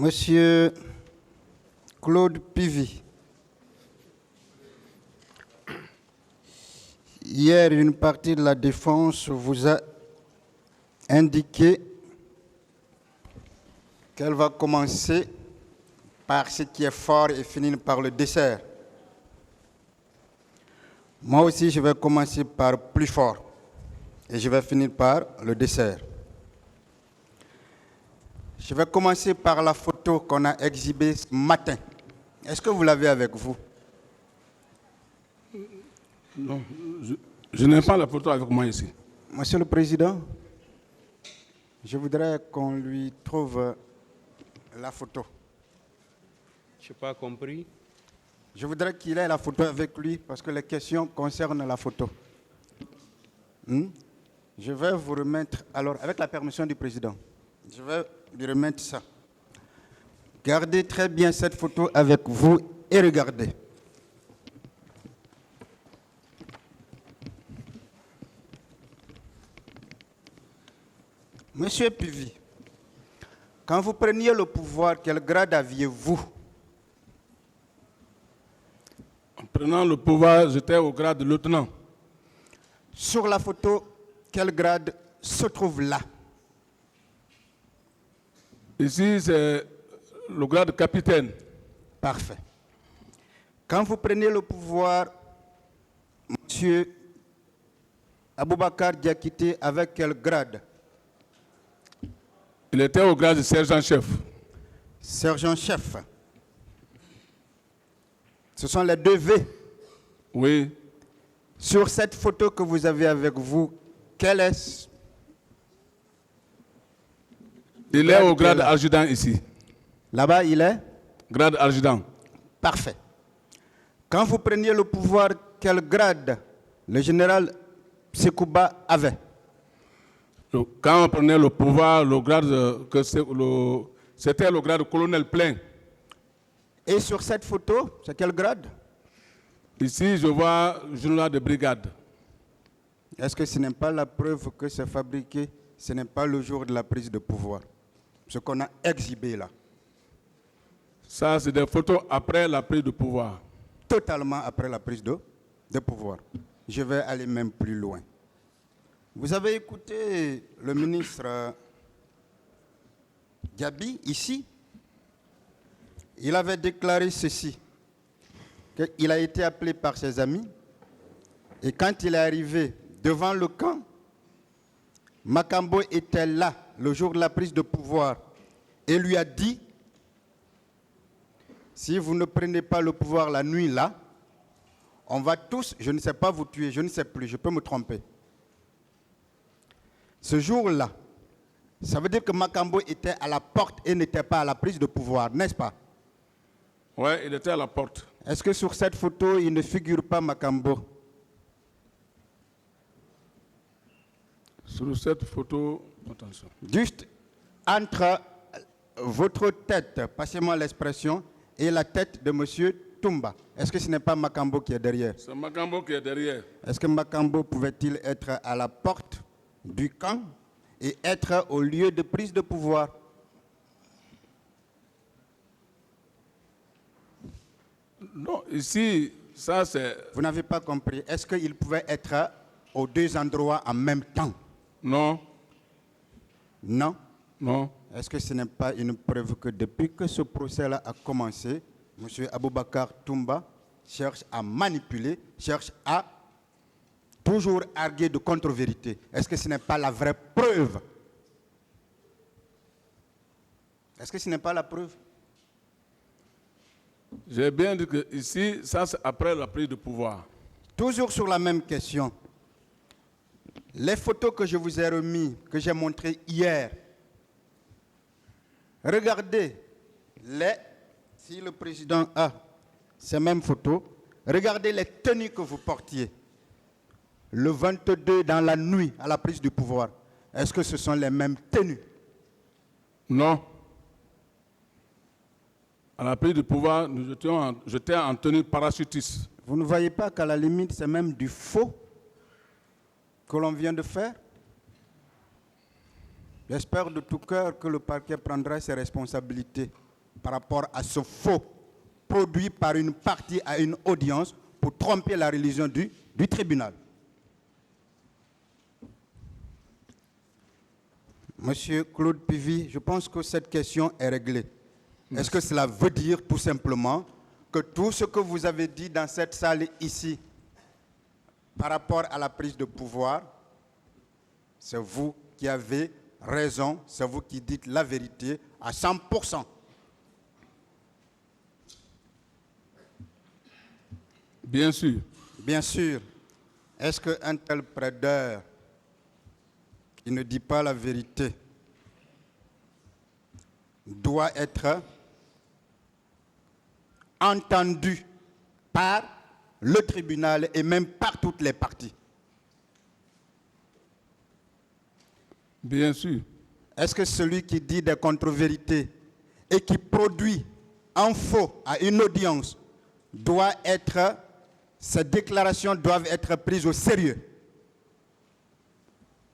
Monsieur Claude Pivy, hier, une partie de la défense vous a indiqué qu'elle va commencer par ce qui est fort et finir par le dessert. Moi aussi, je vais commencer par plus fort et je vais finir par le dessert. Je vais commencer par la photo qu'on a exhibée ce matin. Est-ce que vous l'avez avec vous? Non, je n'ai pas la photo avec moi ici. Monsieur le Président, je voudrais qu'on lui trouve la photo. Je n'ai pas compris. Je voudrais qu'il ait la photo avec lui parce que les questions concernent la photo. Je vais vous remettre, alors avec la permission du Président, je vais lui remettre ça. Gardez très bien cette photo avec vous et regardez. Monsieur Pivy, quand vous preniez le pouvoir, quel grade aviez-vous? En prenant le pouvoir, j'étais au grade de lieutenant. Sur la photo, quel grade se trouve là? Ici, c'est le grade de capitaine. Parfait. Quand vous prenez le pouvoir, monsieur Aboubakar Diakité, avec quel grade? Il était au grade de sergent-chef. Sergent-chef. Ce sont les deux V. Oui. Sur cette photo que vous avez avec vous, quel est? Il est au grade adjudant ici. Là-bas, il est? Grade adjudant. Parfait. Quand vous preniez le pouvoir, quel grade le général Sekouba avait? Quand on prenait le pouvoir, le grade c'était le grade de colonel plein. Et sur cette photo, c'est quel grade? Ici, je vois général de brigade. Est-ce que ce n'est pas la preuve que c'est fabriqué? Ce n'est pas le jour de la prise de pouvoir. Ce qu'on a exhibé là. Ça, c'est des photos après la prise de pouvoir. Totalement après la prise de pouvoir. Je vais aller même plus loin. Vous avez écouté le ministre Diaby ici. Il avait déclaré ceci, qu'il a été appelé par ses amis et quand il est arrivé devant le camp, Makambo était là le jour de la prise de pouvoir et lui a dit, si vous ne prenez pas le pouvoir la nuit là, on va tous, je ne sais pas vous tuer, je ne sais plus, je peux me tromper. Ce jour-là, ça veut dire que Makambo était à la porte et n'était pas à la prise de pouvoir, n'est-ce pas? Oui, il était à la porte. Est-ce que sur cette photo, il ne figure pas Makambo? Sur cette photo, attention. Juste entre votre tête, passez-moi l'expression, et la tête de M. Toumba. Est-ce que ce n'est pas Makambo qui est derrière? C'est Makambo qui est derrière. Est-ce que Makambo pouvait-il être à la porte du camp et être au lieu de prise de pouvoir? Non, ici, ça c'est... Vous n'avez pas compris. Est-ce qu'il pouvait être aux deux endroits en même temps? Non. Non. Non. Est-ce que ce n'est pas une preuve que depuis que ce procès-là a commencé, M. Aboubakar Toumba cherche à manipuler, cherche à toujours arguer de contre-vérité? Est-ce que ce n'est pas la vraie preuve? Est-ce que ce n'est pas la preuve? J'ai bien dit que ici, ça c'est après la prise de pouvoir. Toujours sur la même question. Les photos que je vous ai remises, que j'ai montrées hier, regardez, si le président a ces mêmes photos, regardez les tenues que vous portiez. Le 22 dans la nuit à la prise du pouvoir. Est-ce que ce sont les mêmes tenues? Non. À la prise du pouvoir, j'étais en tenue parachutiste. Vous ne voyez pas qu'à la limite, c'est même du faux que l'on vient de faire? J'espère de tout cœur que le parquet prendra ses responsabilités par rapport à ce faux produit par une partie à une audience pour tromper la religion du tribunal. Monsieur Claude Pivy, je pense que cette question est réglée. Est-ce que cela veut dire tout simplement que tout ce que vous avez dit dans cette salle ici par rapport à la prise de pouvoir, c'est vous qui avez raison, c'est vous qui dites la vérité à 100%. Bien sûr. Bien sûr. Est-ce qu'un tel plaideur qui ne dit pas la vérité doit être entendu par le tribunal et même par toutes les parties? Bien sûr. Est-ce que celui qui dit des contre-vérités et qui produit en faux à une audience doit être, ces déclarations doivent être prises au sérieux?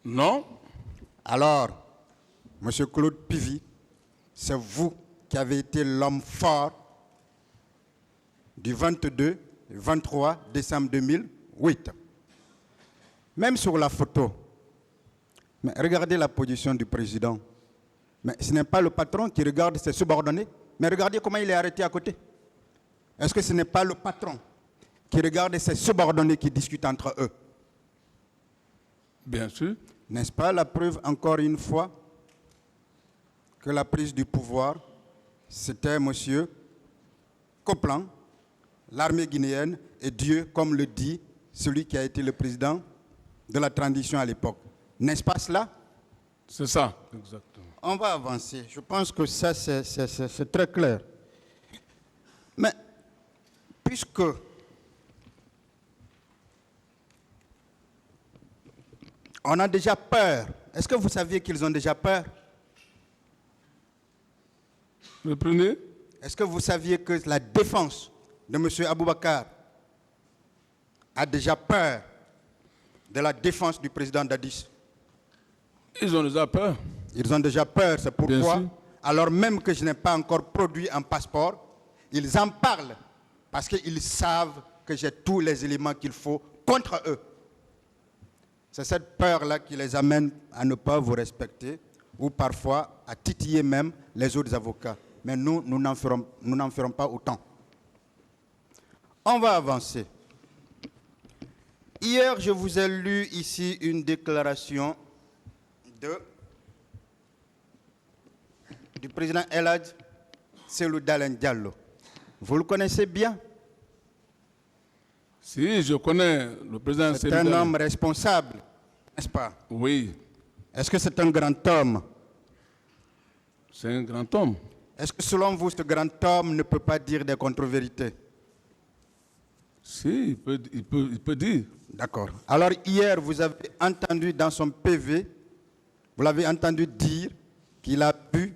Non. Alors, M. Claude Pivy, c'est vous qui avez été l'homme fort du 22 et 23 décembre 2008. Même sur la photo, mais regardez la position du président. Mais ce n'est pas le patron qui regarde ses subordonnés, mais regardez comment il est arrêté à côté. Est-ce que ce n'est pas le patron qui regarde ses subordonnés qui discutent entre eux? Bien sûr. N'est-ce pas la preuve, encore une fois, que la prise du pouvoir, c'était M. Coplan, l'armée guinéenne, et Dieu, comme le dit celui qui a été le président de la transition à l'époque. N'est-ce pas cela? C'est ça. Exactement. On va avancer. Je pense que ça, c'est très clair. Mais, puisque on a déjà peur, est-ce que vous saviez qu'ils ont déjà peur? Reprenez. Est-ce que vous saviez que la défense de M. Aboubakar a déjà peur de la défense du président Dadis? Ils ont déjà peur. Ils ont déjà peur, c'est Bien pourquoi, sûr. alors même que je n'ai pas encore produit un passeport, ils en parlent parce qu'ils savent que j'ai tous les éléments qu'il faut contre eux. C'est cette peur-là qui les amène à ne pas vous respecter ou parfois à titiller même les autres avocats. Mais nous n'en ferons pas autant. On va avancer. Hier, je vous ai lu ici une déclaration du président El Hadj Cellou Dalein Diallo. Vous le connaissez bien? Si, je connais le président C'est Cellou un Dalein. homme responsable, n'est-ce pas? Oui, Est-ce que c'est un grand homme? c'est un grand homme. Est-ce que selon vous, ce grand homme ne peut pas dire des contre-vérités? Si, il peut dire. D'accord. Alors hier, vous avez entendu dans son PV, vous l'avez entendu dire qu'il a pu,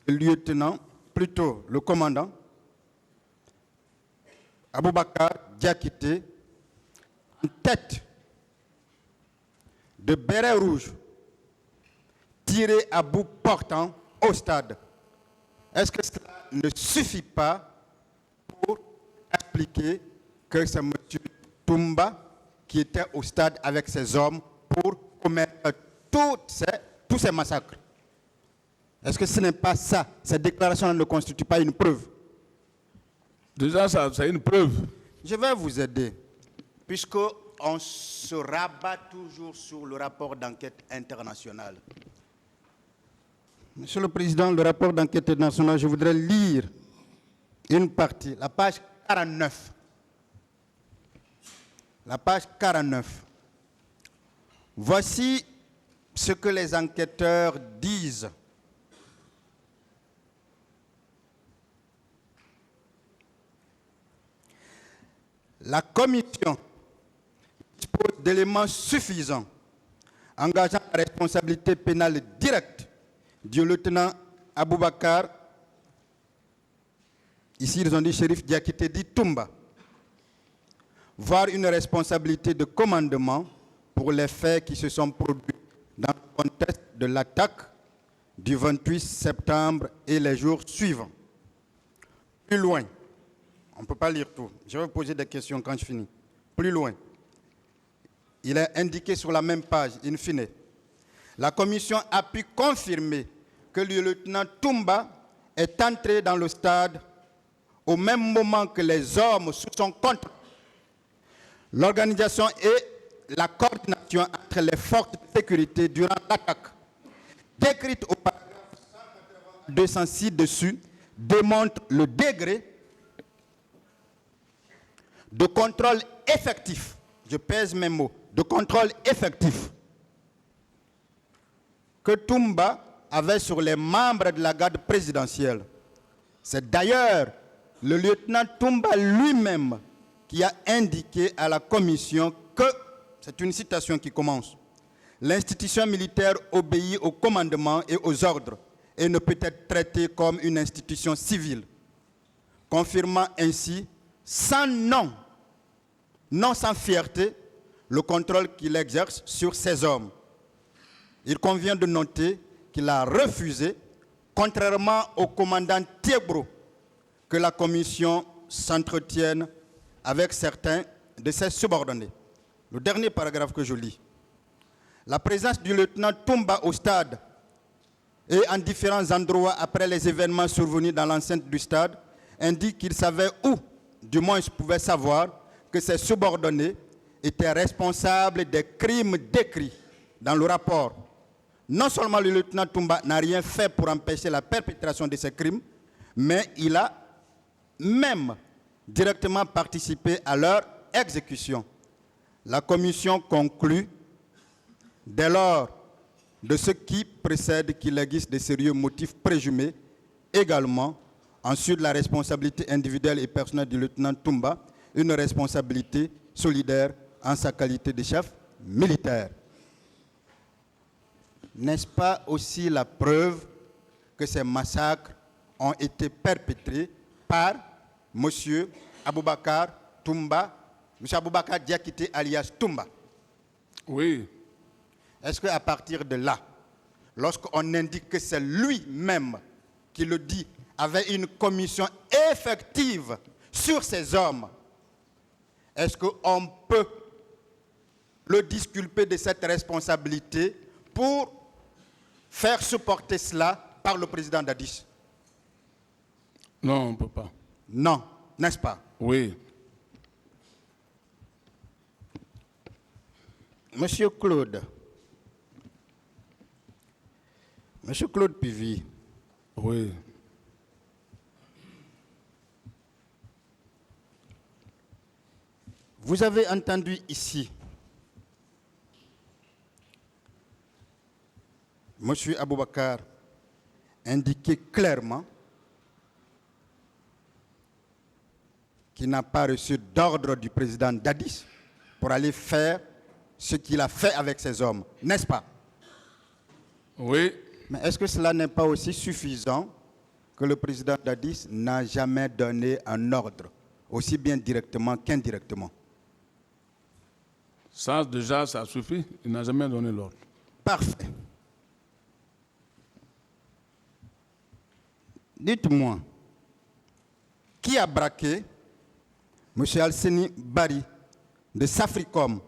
le lieutenant, plutôt le commandant, Aboubakar Diakité, en tête de béret rouge, tiré à bout portant au stade. Est-ce que cela ne suffit pas pour expliquer que c'est M. Toumba qui était au stade avec ses hommes pour commettre tous ces massacres? Est-ce que ce n'est pas ça? Cette déclaration ne constitue pas une preuve? Déjà, ça, c'est une preuve. Je vais vous aider, puisqu'on se rabat toujours sur le rapport d'enquête internationale. Monsieur le Président, le rapport d'enquête internationale, je voudrais lire une partie, la page 49. La page 49. Voici ce que les enquêteurs disent. La commission dispose d'éléments suffisants engageant la responsabilité pénale directe du lieutenant Aboubakar, ici ils ont dit Chérif Diakité dit Toumba, voire une responsabilité de commandement pour les faits qui se sont produits dans le contexte de l'attaque du 28 septembre et les jours suivants. Plus loin, on ne peut pas lire tout. Je vais vous poser des questions quand je finis. Plus loin, il est indiqué sur la même page, in fine. La commission a pu confirmer que le lieutenant Toumba est entré dans le stade au même moment que les hommes sous son contrôle. L'organisation et la coordination entre les forces de sécurité durant l'attaque, décrite au paragraphe 206 dessus, démontre le degré de contrôle effectif, je pèse mes mots, de contrôle effectif que Toumba avait sur les membres de la garde présidentielle. C'est d'ailleurs le lieutenant Toumba lui-même qui a indiqué à la commission que, c'est une citation qui commence, l'institution militaire obéit au commandement et aux ordres et ne peut être traitée comme une institution civile, confirmant ainsi sans non sans fierté, le contrôle qu'il exerce sur ces hommes. Il convient de noter qu'il a refusé, contrairement au commandant Thiebro, que la commission s'entretienne avec certains de ses subordonnés. Le dernier paragraphe que je lis. La présence du lieutenant Toumba au stade et en différents endroits après les événements survenus dans l'enceinte du stade indique qu'il savait où, du moins il pouvait savoir, que ses subordonnés étaient responsables des crimes décrits dans le rapport. Non seulement le lieutenant Toumba n'a rien fait pour empêcher la perpétration de ces crimes, mais il a même directement participé à leur exécution. La commission conclut, dès lors, de ce qui précède qu'il existe de sérieux motifs présumés, également, ensuite la responsabilité individuelle et personnelle du lieutenant Toumba, une responsabilité solidaire en sa qualité de chef militaire. N'est-ce pas aussi la preuve que ces massacres ont été perpétrés par M. Aboubakar Toumba, M. Aboubakar Diakité alias Toumba? Oui. Est-ce qu'à partir de là, lorsqu'on indique que c'est lui-même qui le dit, avait une commission effective sur ces hommes, est-ce qu'on peut le disculper de cette responsabilité pour faire supporter cela par le président Dadis? Non, on ne peut pas. Non, n'est-ce pas? Oui. Monsieur Claude Pivy, Oui. vous avez entendu ici M. Aboubakar indiquer clairement qu'il n'a pas reçu d'ordre du président Dadis pour aller faire ce qu'il a fait avec ses hommes, n'est-ce pas? Oui. Mais est-ce que cela n'est pas aussi suffisant que le président Dadis n'a jamais donné un ordre, aussi bien directement qu'indirectement? Ça, déjà, ça suffit. Il n'a jamais donné l'ordre. Parfait. Dites-moi, qui a braqué M. Alseni Bari de Safricom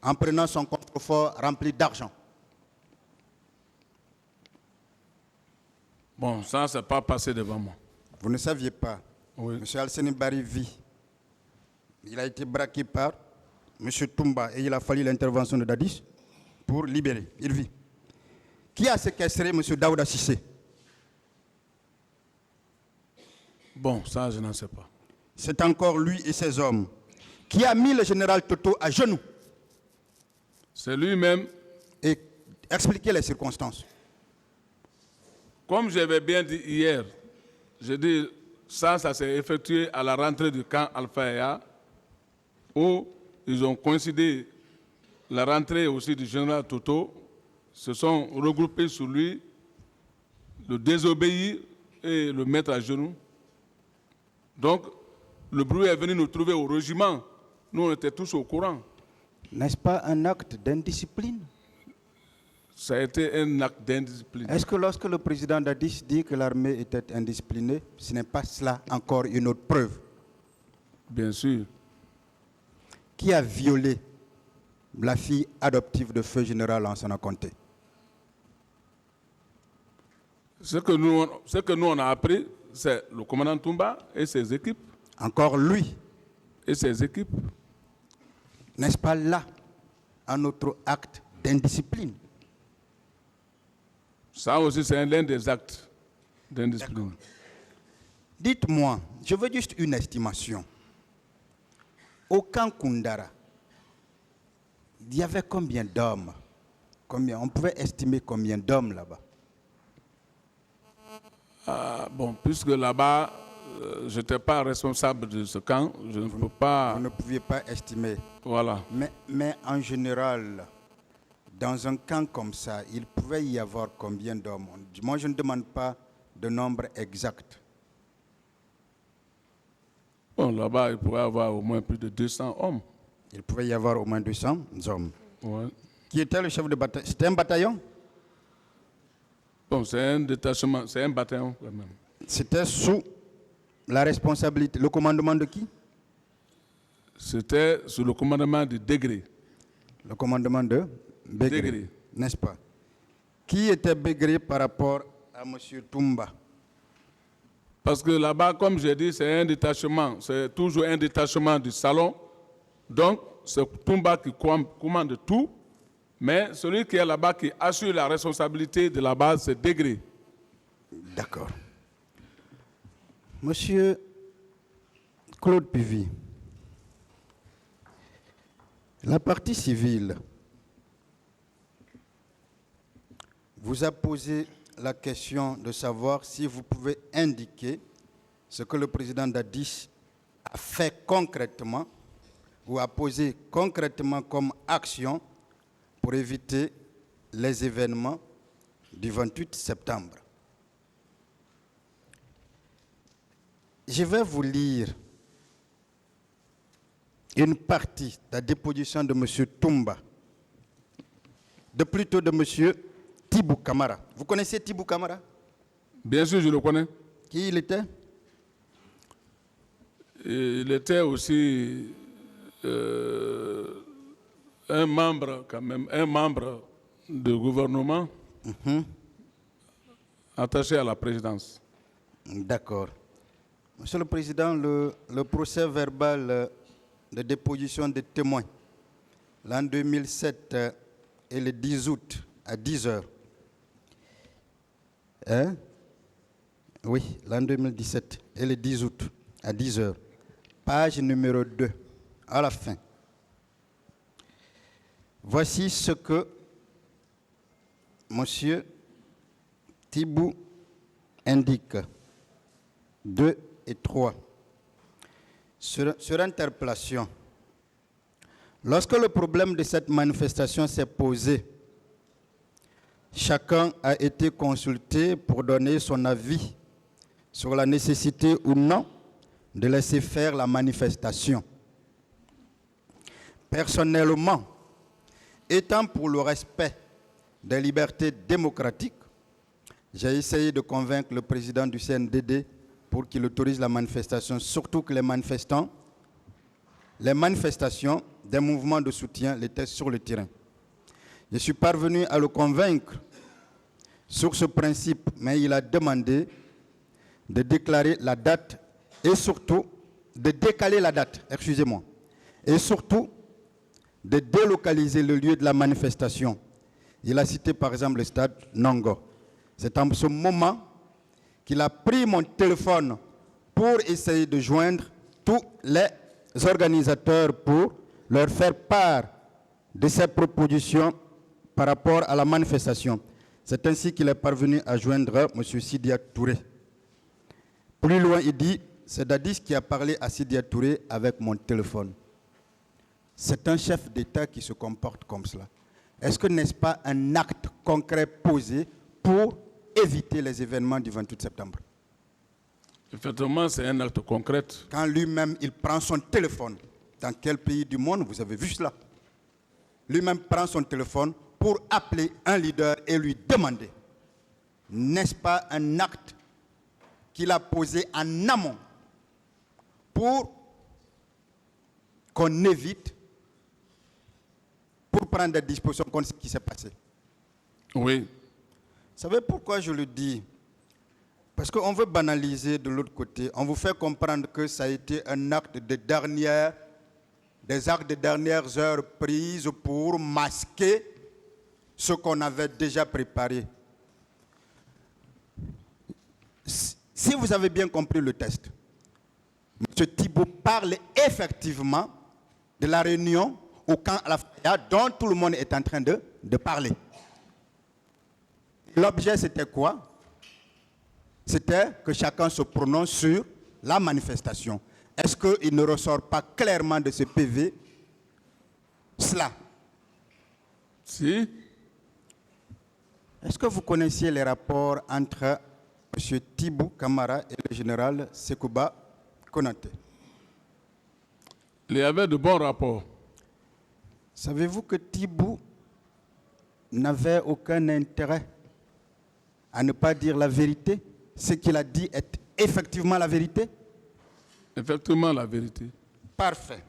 en prenant son coffre-fort rempli d'argent? Bon, ça, c'est pas passé devant moi. Vous ne saviez pas. Oui. M. Alseni Bari vit. Il a été braqué par M. Toumba et il a fallu l'intervention de Dadis pour libérer. Il vit. Qui a séquestré M. Daouda Sissé? Bon, ça, je n'en sais pas. C'est encore lui et ses hommes. Qui a mis le général Toto à genoux? C'est lui-même. Et expliquez les circonstances. Comme j'avais bien dit hier, je dis ça s'est effectué à la rentrée du camp Alpha où ils ont coïncidé la rentrée aussi du général Toto, se sont regroupés sur lui, le désobéir et le mettre à genoux. Donc, le bruit est venu nous trouver au régiment. Nous, on était tous au courant. N'est-ce pas un acte d'indiscipline? Ça a été un acte d'indiscipline. Est-ce que lorsque le président Dadis dit que l'armée était indisciplinée, ce n'est pas cela encore une autre preuve? Bien sûr. Qui a violé la fille adoptive de feu général Lansana Conté? Ce que nous on a appris, c'est le commandant Toumba et ses équipes. Encore lui. Et ses équipes. N'est-ce pas là un autre acte d'indiscipline? Ça aussi, c'est l'un des actes d'indiscipline. Dites-moi, je veux juste une estimation. Au camp Koundara, il y avait combien d'hommes? On pouvait estimer combien d'hommes là-bas? Bon, puisque là-bas, je n'étais pas responsable de ce camp, je ne peux pas... Vous ne pouviez pas estimer. Voilà. Mais en général, dans un camp comme ça, il pouvait y avoir combien d'hommes? Moi, je ne demande pas de nombre exact. Bon, là-bas, il pourrait y avoir au moins plus de 200 hommes. Il pouvait y avoir au moins 200 hommes. Ouais. Qui était le chef de bataillon? C'était un bataillon? Bon, c'est un détachement, c'est un bataillon quand même. C'était sous la responsabilité, le commandement de qui? C'était sous le commandement de Degré. Le commandement de Begré, n'est-ce pas? Qui était Begré par rapport à M. Toumba? Parce que là-bas, comme j'ai dit, c'est un détachement, c'est toujours un détachement du salon. Donc, c'est Toumba qui commande tout, mais celui qui est là-bas, qui assure la responsabilité de la base, c'est Degré. D'accord. Monsieur Claude Pivy, la partie civile vous a posé la question de savoir si vous pouvez indiquer ce que le président Dadis a fait concrètement ou a posé concrètement comme action pour éviter les événements du 28 septembre. Je vais vous lire une partie de la déposition de M. Toumba, plutôt de M. Tibou Kamara. Vous connaissez Tibou Kamara? Bien sûr, je le connais. Qui il était? Il était aussi un membre, quand même, un membre du gouvernement attaché à la présidence. D'accord. Monsieur le Président, le procès verbal de déposition des témoins, l'an 2007 et le 10 août à 10 heures. Hein? Oui, l'an 2017 et le 10 août à 10 heures. Page numéro 2, à la fin. Voici ce que M. Tibou indique. 2 et 3. Sur interpellation, lorsque le problème de cette manifestation s'est posé, chacun a été consulté pour donner son avis sur la nécessité ou non de laisser faire la manifestation. Personnellement, étant pour le respect des libertés démocratiques, j'ai essayé de convaincre le président du CNDD pour qu'il autorise la manifestation, surtout que les manifestations des mouvements de soutien étaient sur le terrain. Je suis parvenu à le convaincre sur ce principe, mais il a demandé de déclarer la date et surtout de décaler la date, excusez-moi, et surtout de délocaliser le lieu de la manifestation. Il a cité par exemple le stade Nongo. C'est en ce moment qu'il a pris mon téléphone pour essayer de joindre tous les organisateurs pour leur faire part de ses propositions par rapport à la manifestation. C'est ainsi qu'il est parvenu à joindre M. Sidia Touré. Plus loin, il dit, c'est Dadis qui a parlé à Sidia Touré avec mon téléphone. C'est un chef d'État qui se comporte comme cela. Est-ce que n'est-ce pas un acte concret posé pour éviter les événements du 28 septembre? Effectivement, c'est un acte concret. Quand lui-même, il prend son téléphone, dans quel pays du monde vous avez vu cela? Lui-même prend son téléphone pour appeler un leader et lui demander, n'est-ce pas un acte qu'il a posé en amont pour qu'on évite, pour prendre des dispositions contre ce qui s'est passé? Oui. Vous savez pourquoi je le dis? Parce qu'on veut banaliser de l'autre côté. On vous fait comprendre que ça a été un acte des actes de dernières heures prises pour masquer ce qu'on avait déjà préparé. Si vous avez bien compris le texte, M. Thibault parle effectivement de la réunion au camp Al-Faya dont tout le monde est en train de parler. L'objet, c'était quoi? C'était que chacun se prononce sur la manifestation. Est-ce qu'il ne ressort pas clairement de ce PV cela? Si. Est-ce que vous connaissiez les rapports entre M. Thibault Camara et le général Sekouba Konaté? Il y avait de bons rapports. Savez-vous que Thibault n'avait aucun intérêt à ne pas dire la vérité? Ce qu'il a dit est effectivement la vérité? Effectivement, la vérité. Parfait.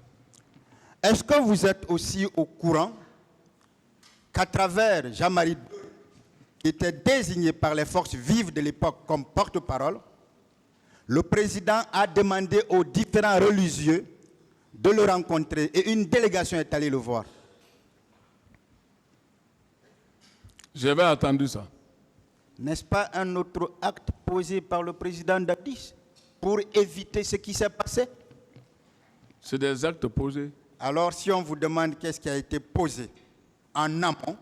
Est-ce que vous êtes aussi au courant qu'à travers Jean-Marie II, qui était désigné par les forces vives de l'époque comme porte-parole, le président a demandé aux différents religieux de le rencontrer et une délégation est allée le voir? J'avais attendu ça. N'est-ce pas un autre acte posé par le président Dadis pour éviter ce qui s'est passé? C'est des actes posés. Alors, si on vous demande qu'est-ce qui a été posé en amont,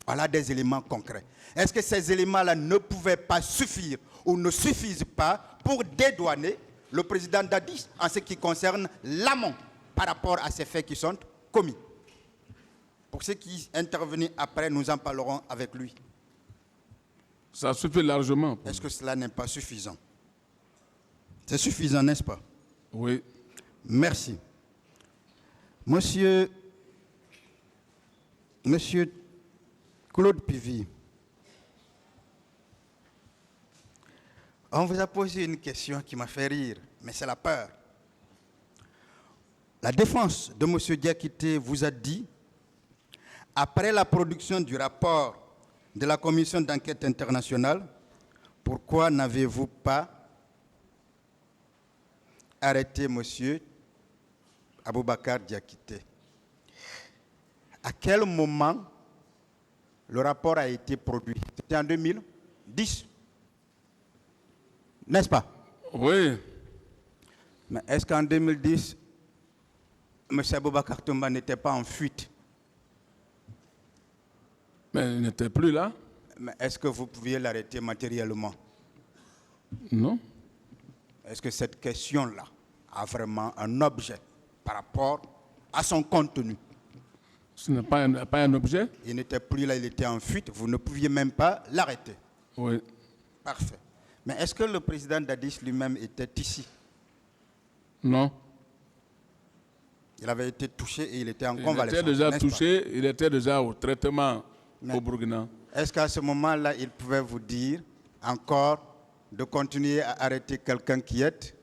voilà des éléments concrets. Est-ce que ces éléments-là ne pouvaient pas suffire ou ne suffisent pas pour dédouaner le président Dadis en ce qui concerne l'amont par rapport à ces faits qui sont commis? Pour ceux qui interviennent après, nous en parlerons avec lui. Ça suffit largement. Est-ce que cela n'est pas suffisant? C'est suffisant, n'est-ce pas? Oui. Merci. Monsieur Claude Pivy, on vous a posé une question qui m'a fait rire, mais c'est la peur. La défense de M. Diakité vous a dit, après la production du rapport de la commission d'enquête internationale, pourquoi n'avez-vous pas arrêté M. Aboubacar Diakité? À quel moment le rapport a été produit? C'était en 2010, n'est-ce pas? Oui. Mais est-ce qu'en 2010, M. Aboubacar Toumba n'était pas en fuite? Mais il n'était plus là. Mais est-ce que vous pouviez l'arrêter matériellement? Non. Est-ce que cette question-là a vraiment un objet par rapport à son contenu? Ce n'est pas un objet. Il n'était plus là, il était en fuite. Vous ne pouviez même pas l'arrêter. Oui. Parfait. Mais est-ce que le président Dadis lui-même était ici? Non. Il avait été touché et il était en convalescence. Il était déjà touché, il était déjà au traitement au Burkina. Est-ce qu'à ce moment-là, il pouvait vous dire encore de continuer à arrêter quelqu'un qui est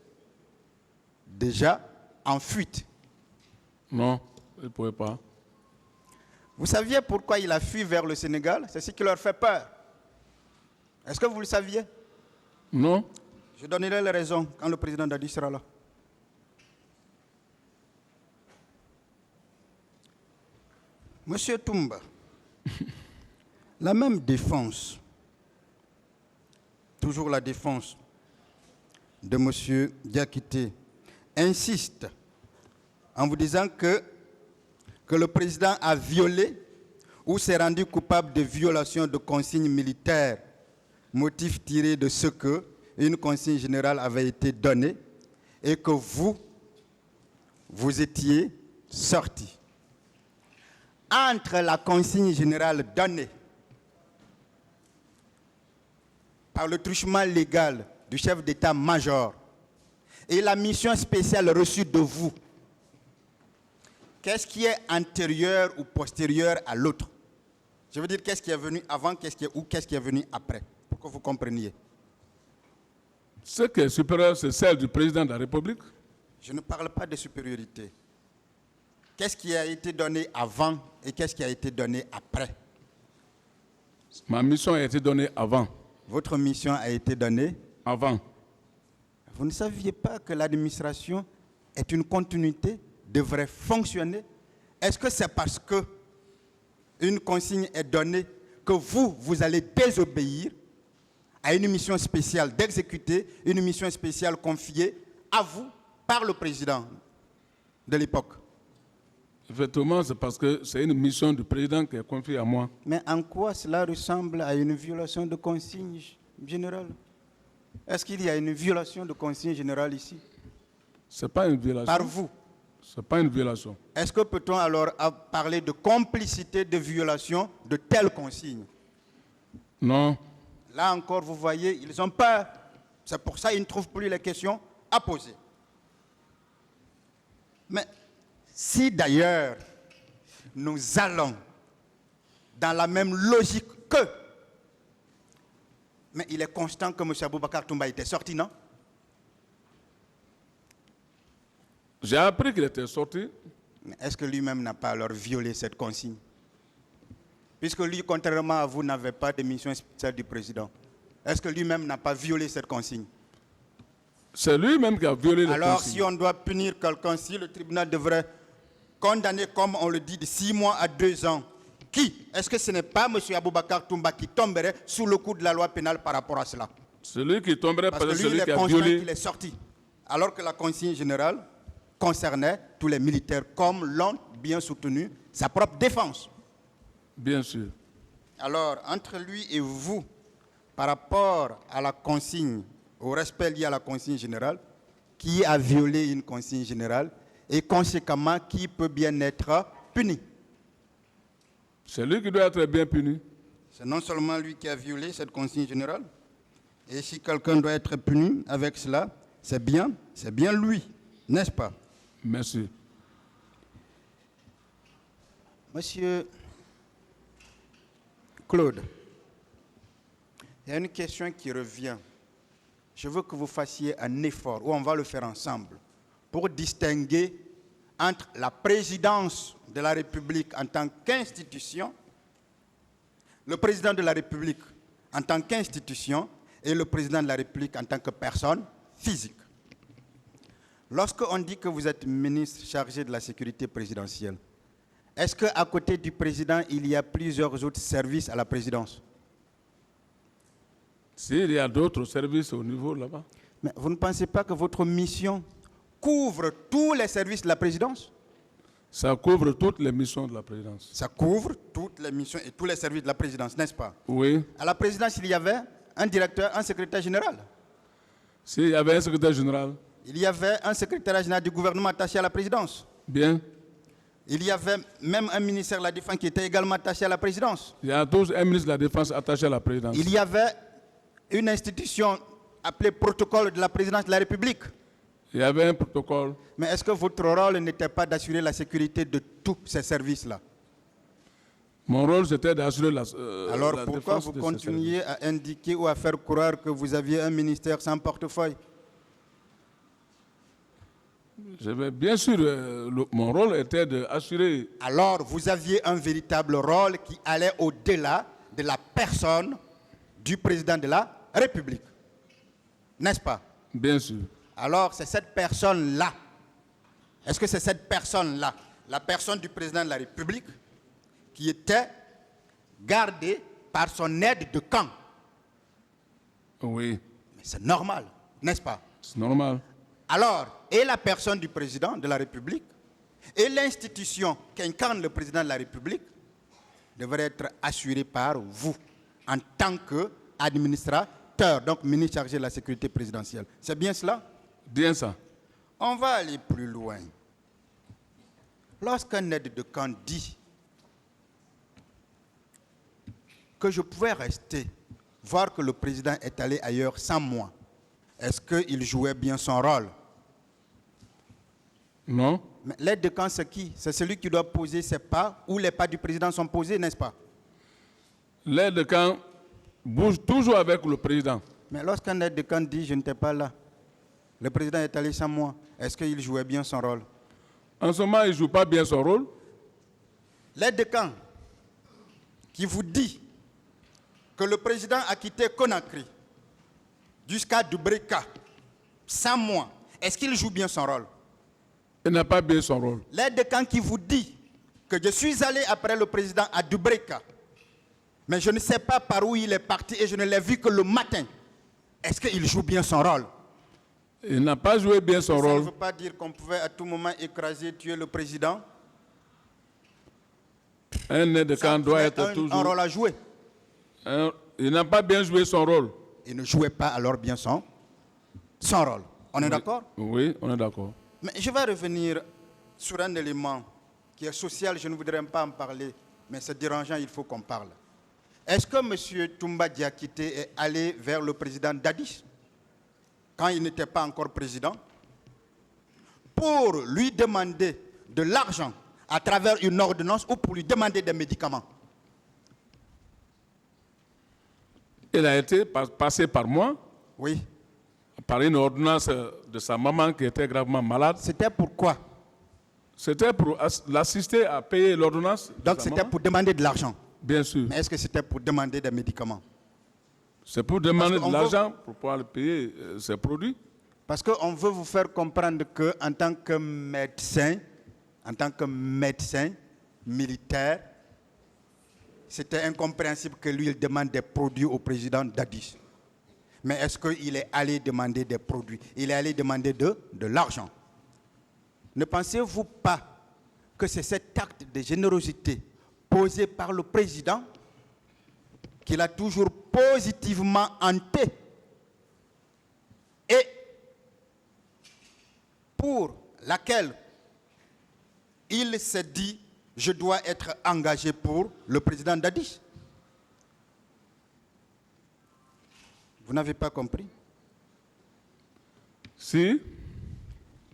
déjà en fuite? Non, il ne pouvait pas. Vous saviez pourquoi il a fui vers le Sénégal? C'est ce qui leur fait peur. Est-ce que vous le saviez? Non. Je donnerai les raisons quand le président Dadi sera là. Monsieur Toumba, la même défense, toujours la défense de monsieur Diakité, insiste en vous disant que le président a violé ou s'est rendu coupable de violation de consignes militaires, motif tiré de ce que une consigne générale avait été donnée et que vous étiez sorti. Entre la consigne générale donnée par le truchement légal du chef d'état-major et la mission spéciale reçue de vous, qu'est-ce qui est antérieur ou postérieur à l'autre? Je veux dire, qu'est-ce qui est venu avant, qu'est-ce qui est venu après, pour que vous compreniez. Ce qui est supérieur, c'est celle du président de la République. Je ne parle pas de supériorité. Qu'est-ce qui a été donné avant et qu'est-ce qui a été donné après? Ma mission a été donnée avant. Votre mission a été donnée Avant. Vous ne saviez pas que l'administration est une continuité, devrait fonctionner? Est-ce que c'est parce que une consigne est donnée que vous allez désobéir à une mission spéciale d'exécuter, une mission spéciale confiée à vous par le président de l'époque? Effectivement, c'est parce que c'est une mission du président qui est confiée à moi. Mais en quoi cela ressemble à une violation de consigne générale? Est-ce qu'il y a une violation de consigne générale ici? Ce n'est pas une violation. Par vous? Ce n'est pas une violation. Est-ce que peut-on alors parler de complicité de violation de telles consignes? Non. Là encore, vous voyez, ils ont peur. C'est pour ça qu'ils ne trouvent plus les questions à poser. Mais si d'ailleurs nous allons dans la même logique que, mais il est constant que M. Aboubacar Toumba était sorti, non? J'ai appris qu'il était sorti. Mais est-ce que lui-même n'a pas alors violé cette consigne? Puisque lui, contrairement à vous, n'avait pas de mission spéciale du président. Est-ce que lui-même n'a pas violé cette consigne? C'est lui-même qui a violé la Alors, consigne. si on doit punir quelqu'un, si le tribunal devrait condamner, comme on le dit, de 6 mois à 2 ans, qui? Est-ce que ce n'est pas M. Aboubacar Toumba qui tomberait sous le coup de la loi pénale par rapport à cela? Celui qui tomberait Parce par que lui, celui il qui est a conscient violé. qu'il est sorti. Alors que la consigne générale concernait tous les militaires, comme l'ont bien soutenu sa propre défense. Bien sûr. Alors, entre lui et vous, par rapport à la consigne, au respect lié à la consigne générale, qui a violé une consigne générale et conséquemment qui peut bien être puni? C'est lui qui doit être bien puni. C'est non seulement lui qui a violé cette consigne générale, et si quelqu'un doit être puni avec cela, c'est bien lui, n'est-ce pas? Merci. Monsieur Claude, il y a une question qui revient. Je veux que vous fassiez un effort, ou on va le faire ensemble, pour distinguer entre la présidence de la République en tant qu'institution, le président de la République en tant qu'institution et le président de la République en tant que personne physique. Lorsqu'on dit que vous êtes ministre chargé de la sécurité présidentielle, est-ce qu'à côté du président, il y a plusieurs autres services à la présidence? S'il y a d'autres services au niveau là-bas. Mais vous ne pensez pas que votre mission couvre tous les services de la présidence? Ça couvre toutes les missions de la présidence. Ça couvre toutes les missions et tous les services de la présidence, n'est-ce pas? Oui. À la présidence, il y avait un directeur, un secrétaire général. S'il y avait un secrétaire général. Il y avait un secrétaire général du gouvernement attaché à la présidence. Bien. Il y avait même un ministère de la Défense qui était également attaché à la présidence. Il y a tous un ministre de la Défense attaché à la présidence. Il y avait une institution appelée protocole de la présidence de la République. Il y avait un protocole. Mais est-ce que votre rôle n'était pas d'assurer la sécurité de tous ces services-là? Mon rôle, c'était d'assurer la Alors la pourquoi défense vous de ces continuez à indiquer ou à faire croire que vous aviez un ministère sans portefeuille? Bien sûr, mon rôle était d'assurer. Alors vous aviez un véritable rôle qui allait au-delà de la personne du président de la République. N'est-ce pas? Bien sûr. Alors c'est cette personne-là. Est-ce que c'est cette personne-là, la personne du président de la République, qui était gardée par son aide de camp? Oui. Mais c'est normal, n'est-ce pas? C'est normal. Alors, et la personne du président de la République et l'institution qu'incarne le président de la République devraient être assurées par vous en tant qu'administrateur, donc ministre chargé de la sécurité présidentielle. C'est bien cela? Bien ça. On va aller plus loin. Lorsqu'un aide de camp dit que je pouvais rester, voir que le président est allé ailleurs sans moi, est-ce qu'il jouait bien son rôle? Non. Mais l'aide de camp, c'est qui? C'est celui qui doit poser ses pas, où les pas du président sont posés, n'est-ce pas? L'aide de camp bouge toujours avec le président. Mais lorsqu'un aide de camp dit « je n'étais pas là », le président est allé sans moi, est-ce qu'il jouait bien son rôle? En ce moment, il ne joue pas bien son rôle. L'aide de camp qui vous dit que le président a quitté Conakry jusqu'à Dubrika sans moi, est-ce qu'il joue bien son rôle? Il n'a pas bien son rôle. L'aide de camp qui vous dit que je suis allé après le président à Dubrika, mais je ne sais pas par où il est parti et je ne l'ai vu que le matin, est-ce qu'il joue bien son rôle? Il n'a pas joué bien son Ça rôle. ne veut pas dire qu'on pouvait à tout moment écraser, tuer le président. Un aide de camp doit être un toujours... rôle à jouer. Il n'a pas bien joué son rôle. Il ne jouait pas alors bien son rôle. On est d'accord? Oui, on est d'accord. Mais je vais revenir sur un élément qui est social, je ne voudrais pas en parler, mais c'est dérangeant, il faut qu'on parle. Est-ce que M. Toumba Diakité est allé vers le président Dadis, quand il n'était pas encore président, pour lui demander de l'argent à travers une ordonnance ou pour lui demander des médicaments? Il a été passé par moi, Oui. par une ordonnance de sa maman qui était gravement malade. C'était pourquoi? C'était pour l'assister à payer l'ordonnance. Donc c'était pour demander de l'argent. Bien sûr. Mais est-ce que c'était pour demander des médicaments? C'est pour demander de l'argent pour pouvoir payer ses produits. Parce qu'on veut vous faire comprendre qu'en tant que médecin militaire, c'était incompréhensible que lui, il demande des produits au président Dadis. Mais est-ce qu'il est allé demander des produits? Il est allé demander de l'argent. Ne pensez-vous pas que c'est cet acte de générosité posé par le président qu'il a toujours positivement hanté et pour laquelle il s'est dit « je dois être engagé pour le président Dadis ». Vous n'avez pas compris? Si.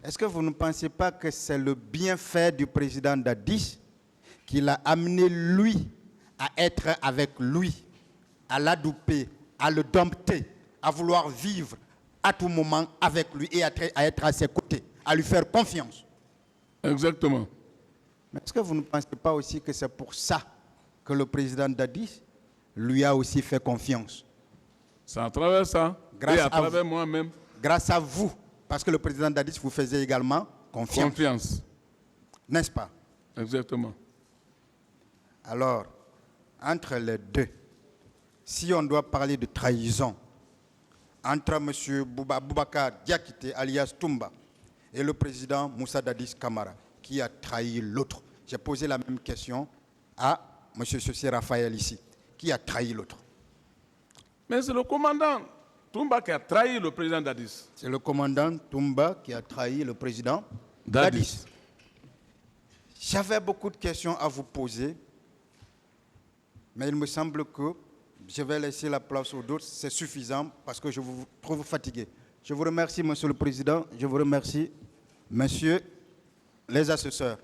Est-ce que vous ne pensez pas que c'est le bienfait du président Dadis qui l'a amené, lui, à être avec lui, à l'adouper, à le dompter, à vouloir vivre à tout moment avec lui et à être à ses côtés, à lui faire confiance? Exactement. Mais est-ce que vous ne pensez pas aussi que c'est pour ça que le président Dadis lui a aussi fait confiance? C'est à travers ça, et à travers moi-même. Grâce à vous, parce que le président Dadis vous faisait également confiance. Confiance. N'est-ce pas? Exactement. Alors, entre les deux, si on doit parler de trahison entre M. Boubacar Diakité, alias Toumba, et le président Moussa Dadis Camara, qui a trahi l'autre? J'ai posé la même question à M. Sossi Raphaël ici. Qui a trahi l'autre? Mais c'est le commandant Toumba qui a trahi le président Dadis. C'est le commandant Toumba qui a trahi le président Dadis. J'avais beaucoup de questions à vous poser, mais il me semble que je vais laisser la place aux autres. C'est suffisant parce que je vous trouve fatigué. Je vous remercie, Monsieur le Président. Je vous remercie, Messieurs les assesseurs.